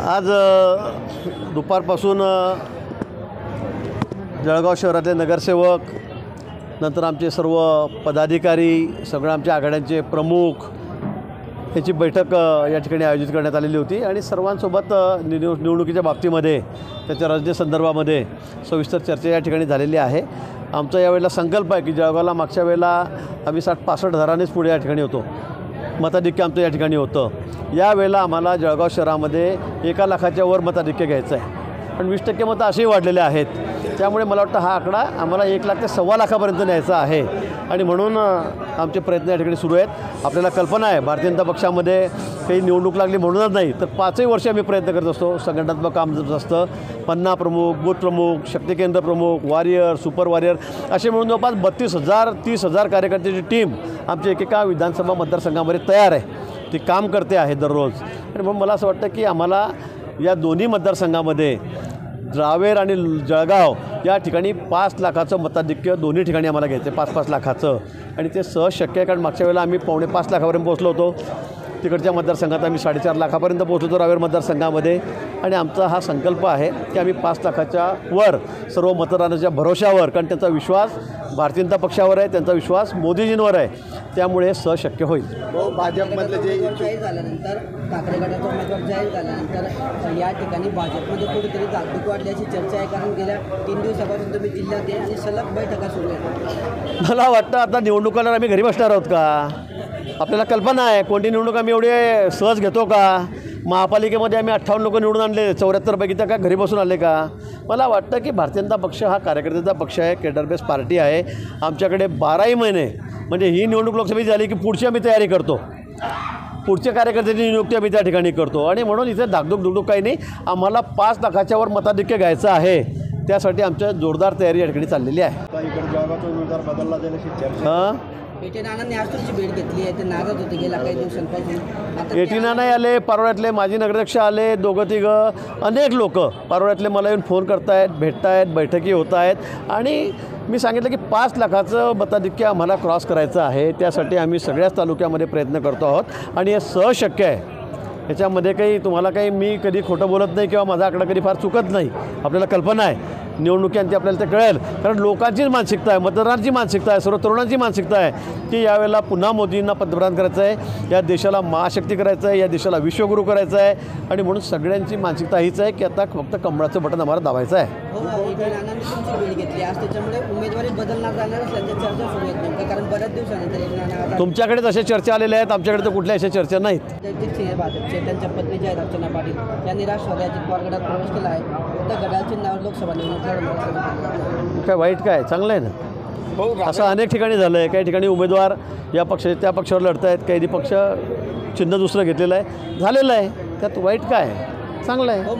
आज दुपारपासून जळगाव शहरातले नगरसेवक, नंतर आमचे सर्व पदाधिकारी, सगळ्या आमच्या आघाड्यांचे प्रमुख याची बैठक या ठिकाणी आयोजित करण्यात आलेली होती आणि सर्वांसोबत निवडणुकीच्या बाबतीमध्ये, त्याच्या रचनेसंदर्भामध्ये सविस्तर चर्चा या ठिकाणी झालेली आहे. आमचा यावेळेला संकल्प आहे की जळगावला मागच्या वेळेला आम्ही 60-65 हजारांनीच पुढे या ठिकाणी होतो, मताधिक्य आमचं या ठिकाणी होतं. यावेळेला आम्हाला जळगाव शहरामध्ये 1 लाखाच्या वर मताधिक्य घ्यायचं आहे, पण 20% मतं असेही वाढलेले आहेत. त्यामुळे मला वाटतं हा आकडा आम्हाला 1 लाख ते 1.25 लाखापर्यंत न्यायचा आहे आणि म्हणून आमचे प्रयत्न या ठिकाणी सुरू आहेत. आपल्याला कल्पना आहे भारतीय जनता पक्षामध्ये काही निवडणूक लागली म्हणूनच नाही तर 5ही वर्षे आम्ही प्रयत्न करत असतो. संघटनात्मक काम असतं, पन्ना प्रमुख, बूथ प्रमुख, शक्ती केंद्र प्रमुख, वॉरियर, सुपर वॉरियर असे म्हणून जवळपास 32,000-30,000 कार्यकर्त्याची टीम आमच्या एकेका विधानसभा मतदारसंघामध्ये तयार आहे. ती काम करते आहे दररोज आणि म्हणून मला असं वाटतं की आम्हाला या दोन्ही मतदारसंघामध्ये रावेर आणि जळगाव या ठिकाणी 5 लाखाचं मताधिक्य दोन्ही ठिकाणी आम्हाला घ्यायचं आहे, 5-5 लाखाचं. आणि ते सहज शक्य आहे, कारण मागच्या वेळेला आम्ही 4.5 लाखापर्यंत पोहोचलो होतो. तिकडच्या मतदारसंघात आम्ही 4.5 लाखापर्यंत पोहोचलो होतो रावेर मतदारसंघामध्ये. आणि आमचा हा संकल्प आहे की आम्ही 5 लाखाच्या वर सर्व मतदारांच्या भरोशावर, कारण त्यांचा विश्वास भारतीय जनता पक्षावर आहे, त्यांचा विश्वास मोदीजींवर आहे, त्यामुळे हे सहज शक्य होईल. भाजपमधलं जे जाहीर झाल्यानंतर, ठाकरे गटाचा उमेदवार जाहीर झाल्यानंतर या ठिकाणी भाजपमध्ये कुठेतरी जागृती वाढल्याची चर्चा आहे, कारण गेल्या 3 दिवसापासून तुम्ही जिल्ह्यात आहे आणि सलग बैठका सुरू आहेत. मला वाटतं आता निवडणुकाला आम्ही घरी बसणार आहोत का? आपल्याला कल्पना आहे कोणती निवडणूक आम्ही एवढे सहज घेतो का? महापालिकेमध्ये आम्ही 58 लोक निवडून आणले, 74 पैकी त्या का घरी बसून आले का? मला वाटतं की भारतीय जनता पक्ष हा कार्यकर्त्याचा पक्ष आहे, केडर बेस पार्टी आहे. आमच्याकडे 12ही महिने, म्हणजे ही निवडणूक लोकसभेची झाली की पुढची आम्ही तयारी करतो, पुढच्या कार्यकर्त्याची नियुक्ती आम्ही त्या ठिकाणी करतो आणि म्हणून इथे धाकधूक काही नाही. आम्हाला 5 लाखाच्या वर मताधिक्य घ्यायचं आहे, त्यासाठी आमच्या जोरदार तयारी या ठिकाणी चाललेली आहे. जळगावचा उमेदवार बदलला जाण्याची चर्चा. पेटी नानांनी आज तुमची भेट घेतली आहे, ते नाराज होते गेल्या काही दिवसांपासून. पेटी नानाही आले, पारोळ्यातले माजी नगराध्यक्ष आले, 2-3 अनेक लोक पारोळ्यातले मला येऊन फोन करतायत, भेटतायत, बैठकी होत आहेत आणि मी सांगितलं की 5 लाखाचं मताधिक्य आम्हाला क्रॉस करायचं आहे. त्यासाठी आम्ही सगळ्याच तालुक्यामध्ये प्रयत्न करतो आहोत आणि हे सहज शक्य आहे. याच्यामध्ये काही तुम्हाला काही मी कधी खोटं बोलत नाही किंवा माझा आकडा कधी फार चुकत नाही. आपल्याला कल्पना आहे निवडणुकीअंती आपल्याला ते कळेल, कारण लोकांचीच मानसिकता आहे, मतदारांची मानसिकता आहे, सर्व तरुणांची मानसिकता आहे की यावेळेला पुन्हा मोदींना पंतप्रधान करायचं आहे, या देशाला महाशक्ती करायचं आहे, या देशाला विश्वगुरू करायचं आहे आणि म्हणून सगळ्यांची मानसिकता हीच आहे की आता फक्त कमळाचं बटन आम्हाला दाबायचं आहे. भेट घेतली आज, त्याच्यामुळे उमेदवारी बदलणार जाणार असल्याच्या चर्चा सुरू आहेत, कारण बऱ्याच दिवसानंतर. तुमच्याकडे तशा चर्चा आलेल्या आहेत, आमच्याकडे तर कुठल्या अशा चर्चा नाहीत. भाजपचे त्यांच्या पत्नी ज्या आहेत अर्चना पाटील यांनी राष्ट्रवादी अजित पवार गटात प्रवेश केला आहे. त्या गटाच्या चिन्हावर लोकसभा निवडणूक काय वाईट काय, चांगलं आहे ना. असं अनेक ठिकाणी झालं आहे. काही ठिकाणी उमेदवार या पक्षाचे त्या पक्षावर लढत आहेत, काही पक्ष चिन्ह दुसरं घेतलेलं आहे, झालेलं आहे, त्यात वाईट काय, चांगलं आहे.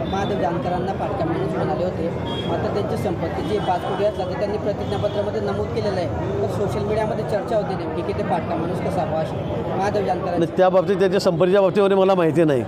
महादेव जानकरांना पाटका माणूस म्हणाले होते. आता त्यांची संपत्ती जी 5 कोटी असला तर त्यांनी प्रतिज्ञापत्रामध्ये नमूद केलेलं आहे. तर सोशल मीडियामध्ये चर्चा होती नेमकी की ते पाटका माणूस कसा महादेव जानकर. त्या बाबतीत त्याच्या संपत्तीच्या बाबतीमध्ये मला माहिती नाही,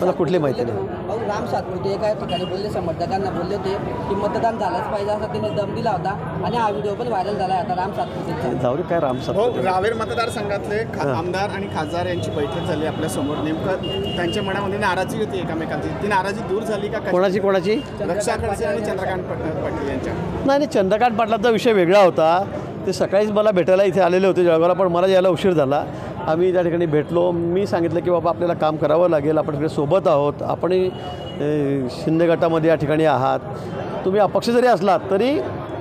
मला कुठली माहिती नाही. राम सातपुते एका ठिकाणी बोलले, समर्थकांना बोलले होते की मतदान झालंच पाहिजे असा त्यांनी दम दिला होता आणि हा व्हिडिओ पण व्हायरल झाला आहे. आता राम सातपुते जाऊ काय राम सातपुते. रावेर मतदारसंघातले आमदार आणि खासदार यांची बैठक झाली आपल्या समोर. नेमकं त्यांच्या मनामध्ये नाराजी होती एकमेकांची, ती नाराजी दूर झाली का? कोणाची रक्षा खडसे आणि चंद्रकांत पाटील यांच्या. नाही, चंद्रकांत पाटलाचा विषय वेगळा होता. ते सकाळीच मला भेटायला इथे आलेले होते जळगावला, पण मला यायला उशीर झाला. आम्ही त्या ठिकाणी भेटलो. मी सांगितलं की बाबा आपल्याला काम करावं लागेल, आपण सगळे सोबत आहोत, आपणही शिंदे गटामध्ये या ठिकाणी आहात, तुम्ही अपक्ष जरी असलात तरी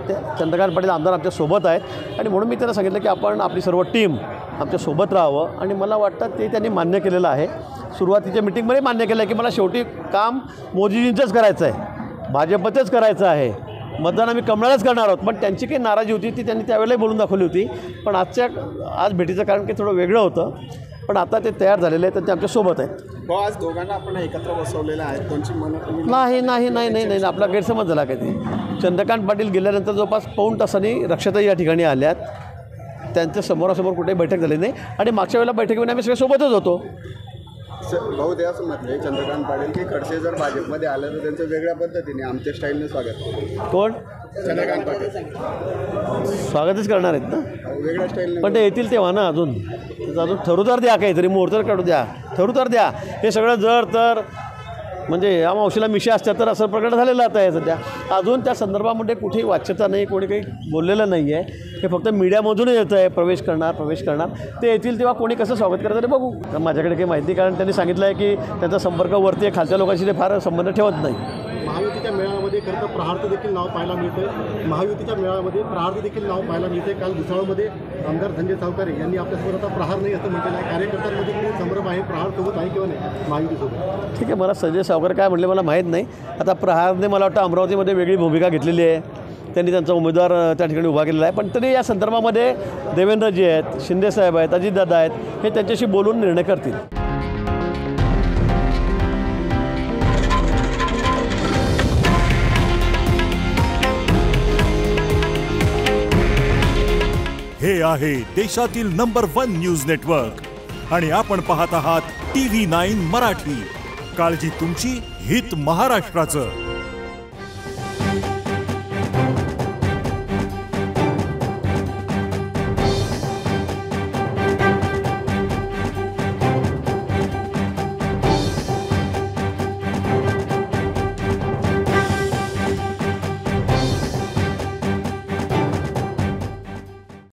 ते चंद्रकांत पाटील आमदार आमच्यासोबत आहेत आणि म्हणून मी त्यांना सांगितलं की आपण आपली सर्व टीम आमच्यासोबत राहावं आणि मला वाटतं ते त्यांनी मान्य केलेलं आहे. सुरुवातीच्या मिटिंगमध्ये मान्य केलं आहे की मला शेवटी काम मोदीजींचंच करायचं आहे, भाजपचंच करायचं आहे, मतदान आम्ही कमळालाच करणार आहोत. पण त्यांची काही नाराजी होती ती त्यांनी त्यावेळेलाही बोलून दाखवली होती, पण आज भेटीचं कारण काही थोडं वेगळं होतं. पण आता ते तयार झालेले आहेत तर ते आमच्यासोबत आहेत. आज दोघांना आपण एकत्र बसवलेलं आहे. त्यांची नाही आपला गैरसमज झाला काय ते. चंद्रकांत पाटील गेल्यानंतर जवळपास 1.5 तासांनी रक्षाताई या ठिकाणी आल्यात. त्यांच्या समोरासमोर कुठेही बैठक झाली नाही आणि मागच्या वेळेला बैठकीमध्ये आम्ही सगळे सोबतच होतो. भाऊ ते असं म्हटलं चंद्रकांत पाटील की खडसे जर भाजपमध्ये आलं तर त्यांचं वेगळ्या पद्धतीने आमच्या स्टाईलने स्वागत. कोण? चंद्रकांत पाटील स्वागतच करणार आहेत ना, वेगळ्या स्टाईल पण ते येतील तेव्हा ना. अजून त्याचं अजून ठरू तर द्या, काहीतरी मुहूर्त काढू द्या, ठरू तर द्या. हे सगळं जर तर म्हणजे या मावशीला मिशा असतात तर असं प्रकरण झालेलं आता आहे सध्या. अजून त्या संदर्भामध्ये कुठेही वाच्यता नाही, कोणी काही बोललेलं नाही आहे. हे फक्त मीडियामधूनच येतं आहे, प्रवेश करणार. ते येतील तेव्हा कोणी कसं स्वागत करतं ते बघू. माझ्याकडे काही माहिती, कारण त्यांनी सांगितलं आहे की त्यांचा संपर्क वरती आहे, खालच्या लोकांशी ते फार संबंध ठेवत नाही. महायुतीच्या मेळाव्यामध्ये खरं तर प्रहारचं देखील नाव पाहायला मिळतं. महायुतीच्या मेळाव्यामध्ये प्रहारचं देखील नाव पाहायला मिळते. काल भुसावळमध्ये आमदार संजय सावकारे यांनी आपल्यासोबत आता प्रहार नाही असं म्हटलेलं आहे. कार्यकर्त्यांमध्ये किती संभ्रम आहे, प्रहार सोबत आहे किंवा नाही महायुतीसोबत? ठीक आहे, मला संजय सावकर काय म्हटले मला माहीत नाही. आता प्रहारने मला वाटतं अमरावतीमध्ये वेगळी भूमिका घेतलेली आहे, त्यांनी त्यांचा उमेदवार त्या ठिकाणी उभा केलेला आहे. पण तरी या संदर्भामध्ये देवेंद्रजी आहेत, शिंदेसाहेब आहेत, अजितदादा आहेत, हे त्यांच्याशी बोलून निर्णय करतील. हे आहे देशातील नंबर 1 न्यूज नेटवर्क आणि आपण पाहत आहात TV9 मराठी. काळजी तुमची, हित महाराष्ट्राचं.